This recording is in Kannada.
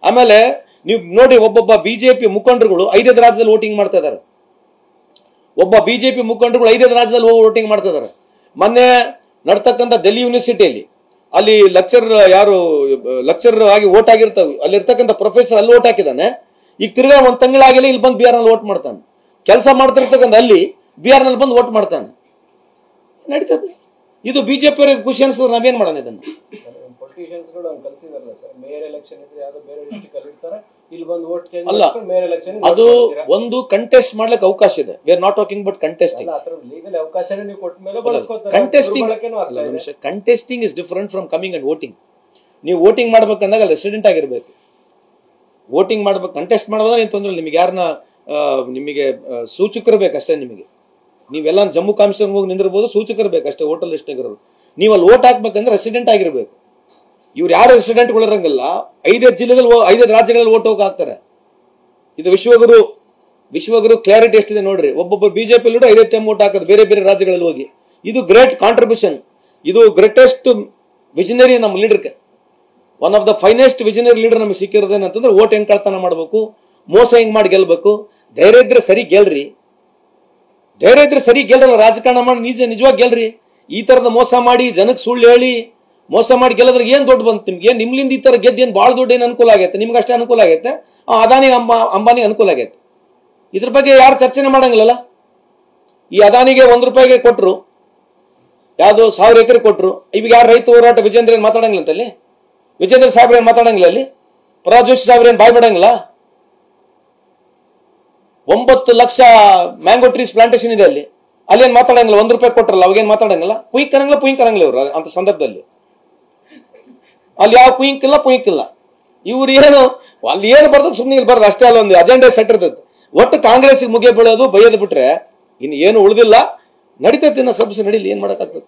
ಆಮೇಲೆ ನೀವು ನೋಡಿ, ಒಬ್ಬೊಬ್ಬ ಬಿಜೆಪಿ ಮುಖಂಡರುಗಳು 5 ರಾಜ್ಯದಲ್ಲಿ ವೋಟಿಂಗ್ ಮಾಡ್ತಾ ಇದ್ದಾರೆ. ಒಬ್ಬ ಬಿಜೆಪಿ ಮುಖಂಡರುಗಳು 5 ರಾಜ್ಯದಲ್ಲಿ ವೋಟಿಂಗ್ ಮಾಡ್ತಾ ಇದ್ದಾರೆ. ಮೊನ್ನೆ ನಡ್ತಕ್ಕಂಥ ಡೆಲ್ಲಿ ಯೂನಿವರ್ಸಿಟಿಯಲ್ಲಿ ಅಲ್ಲಿ ಲೆಕ್ಚರ್ ಆಗಿ ವೋಟ್ ಆಗಿರ್ತಾವೆ, ಅಲ್ಲಿರ್ತಕ್ಕಂಥ ಪ್ರೊಫೆಸರ್ ಅಲ್ಲಿ ವೋಟ್ ಹಾಕಿದ್ದಾನೆ. ಈಗ ತಿರ್ಗಾ 1 ತಿಂಗಳಾಗಿಲ್ಲ, ಇಲ್ಲಿ ಬಂದು ಬಿಆರ್ ನಲ್ಲಿ ವೋಟ್ ಮಾಡ್ತಾನೆ. ಕೆಲಸ ಮಾಡ್ತಿರ್ತಕ್ಕಂಥ ಅಲ್ಲಿ ಬಿಆರ್ ನಲ್ಲಿ ಬಂದು ವೋಟ್ ಮಾಡ್ತಾನೆ. ನಡೀತದೆ. ಇದು ಬಿಜೆಪಿ ಅವರಿಗೆ ಖುಷಿ ಅನ್ಸಿದ್ರೆ ನಾವೇನ್ ಮಾಡೋಣ ಇದನ್ನು? ಅಲ್ಲ, ಅದು ಒಂದು ಕಂಟೆಸ್ಟ್ ಮಾಡ್ಲಿಕ್ಕೆ ಅವಕಾಶ ಇದೆ. We are not talking but contesting. Contesting is different from coming and voting. ನೀವು ವೋಟಿಂಗ್ ಮಾಡ್ಬೇಕಂದಾಗ ಅಲ್ಲಿ ರೆಸಿಡೆಂಟ್ ಆಗಿರ್ಬೇಕು. ವೋಟಿಂಗ್ ಮಾಡ್ಬೇಕು, ಕಂಟೆಸ್ಟ್ ಮಾಡೋದ್ರೆ ಏನು ತೊಂದ್ರೆ ಇಲ್ಲ. ನಿಮಗೆ ಯಾರನ್ನ ನಿಮಗೆ ಸೂಚಕರು ಬೇಕಷ್ಟೇ. ನಿಮಗೆ ನೀವೆಲ್ಲ ಜಮ್ಮು ಕಾಶ್ಮೀರ ಹೋಗಿ ನಿಂದಿರ್ಬೋದು, ಸೂಚಕರು ಬೇಕಷ್ಟೇ ವೋಟರ್ ಲಿಸ್ಟ್ ಇರೋರು. ನೀವು ಅಲ್ಲಿ ವೋಟ್ ಹಾಕ್ಬೇಕಂದ್ರೆ ರೆಸಿಡೆಂಟ್ ಆಗಿರ್ಬೇಕು. ಇವ್ರು ಯಾರು ರೆಸಿಡೆಂಟ್ಗಳು ಇರಂಗಿಲ್ಲ, 5 ಜಿಲ್ಲೆದಲ್ಲಿ 5 ರಾಜ್ಯಗಳಲ್ಲಿ ವೋಟ್ ಹೋಗಿ ಹಾಕ್ತಾರೆ. ಇದು ವಿಶ್ವಗುರು ಕ್ಲಾರಿಟಿ ಎಷ್ಟಿದೆ ನೋಡ್ರಿ. ಒಬ್ಬೊಬ್ಬ ಬಿಜೆಪಿ ಲೀಡರ್ 5 ಟೈಮ್ ವೋಟ್ ಹಾಕೋದು ಬೇರೆ ಬೇರೆ ರಾಜ್ಯಗಳಲ್ಲಿ ಹೋಗಿ. ಇದು ಗ್ರೇಟ್ ಕಾಂಟ್ರಿಬ್ಯೂಷನ್. ಇದು ಗ್ರೇಟೆಸ್ಟ್ ವಿಷನರಿ ನಮ್ಮ ಲೀಡರ್ಗೆ. One of the finest visionary leader ನಮಗೆ ಸಿಕ್ಕಿರೋದೇನಂತಂದ್ರೆ ವೋಟ್ ಹೆಂಗ್ ಕಳ್ತನ ಮಾಡ್ಬೇಕು, ಮೋಸ ಹೆಂಗ್ ಮಾಡಿ ಗೆಲ್ಬೇಕು. ಧೈರ್ಯ ಇದ್ರೆ ಸರಿ ಗೆಲ್ರಿ, ಧೈರ್ಯ ಇದ್ರೆ ಸರಿ ಗೆಲ್ಲಲ್ಲ. ರಾಜಕಾರಣ ಮಾಡಿ ನಿಜವಾಗಿ ಗೆಲ್ರಿ. ಈ ತರದ ಮೋಸ ಮಾಡಿ ಜನಕ್ಕೆ ಸುಳ್ಳು ಹೇಳಿ ಮೋಸ ಮಾಡಿ ಗೆಲ್ಲದ್ರೆ ಏನ್ ದೊಡ್ಡ ಬಂತು ನಿಮ್ಗೆ? ನಿಮ್ಲಿಂದ ಈ ತರ ಗೆದ್ದು ಏನ್ ಬಹಳ ದೊಡ್ಡ ಏನ್ ಅನುಕೂಲ ಆಗೈತೆ? ನಿಮ್ಗೆ ಅಷ್ಟೇ ಅನುಕೂಲ ಆಗೈತೆ, ಅದಾನಿ ಅಂಬಾನಿ ಅನುಕೂಲ ಆಗೈತೆ. ಇದ್ರ ಬಗ್ಗೆ ಯಾರು ಚರ್ಚೆನೆ ಮಾಡಂಗಿಲ್ಲಲ್ಲ. ಈ ಅದಾನಿಗೆ 1 ರೂಪಾಯಿಗೆ ಕೊಟ್ರು, ಯಾವ್ದು 1000 ಎಕರೆ ಕೊಟ್ರು. ಇವಾಗ ಯಾರು ರೈತ ಹೋರಾಟ ವಿಜೇಂದ್ರ ಏನ್ ಮಾತಾಡಂಗಿಲ್ಲ ಅಂತ ಅಲ್ಲಿ? ವಿಜೇಂದ್ರ ಸಾಹೇಬ್ರ ಏನ್ ಮಾತಾಡಂಗಿಲ್ಲ ಅಲ್ಲಿ? ಪ್ರಹ್ಲಾದ್ ಜೋಶಿ ಸಾಹೇಬ್ರ ಏನ್ ಬಾಯ್ ಬಿಡಂಗಿಲ್ಲ? 9 ಲಕ್ಷ ಮ್ಯಾಂಗೋ ಟ್ರೀಸ್ ಪ್ಲಾಂಟೇಶನ್ ಇದೆ ಅಲ್ಲಿ. ಅಲ್ಲೇನ್ ಮಾತಾಡಂಗಿಲ್ಲ? 1 ರೂಪಾಯಿ ಕೊಟ್ರಲ್ಲ, ಅವಾಗೇನ್ ಮಾತಾಡಂಗಿಲ್ಲ? ಕುಯಿಕ್ ಕರಂಗಿಲ್ಲ ಇವ್ರು ಅಂತ ಸಂದರ್ಭದಲ್ಲಿ. ಅಲ್ಲಿ ಯಾವ ಕುಯಿಕ್ ಇಲ್ಲ. ಇವ್ರು ಏನು ಅಲ್ಲಿ ಏನು ಬರ್ತದೆ ಸುಮ್ಮನೆ ಇಲ್ಲಿ ಬರ್ತದೆ ಅಷ್ಟೇ. ಅಲ್ಲ, ಒಂದು ಅಜೆಂಡಾ ಸೆಟ್ ಇರ್ತದೆ. ಒಟ್ಟು ಕಾಂಗ್ರೆಸ್ ಮುಗಿಯ ಬೀಳೋದು, ಬೈಯೋದು ಬಿಟ್ರೆ ಇನ್ನು ಏನು ಉಳಿದಿಲ್ಲ. ನಡೀತೈತಿ, ಸಮಸ್ಯೆ ನಡೀಲಿ, ಏನ್ ಮಾಡಕ್ಕಾಗ್ತದೆ?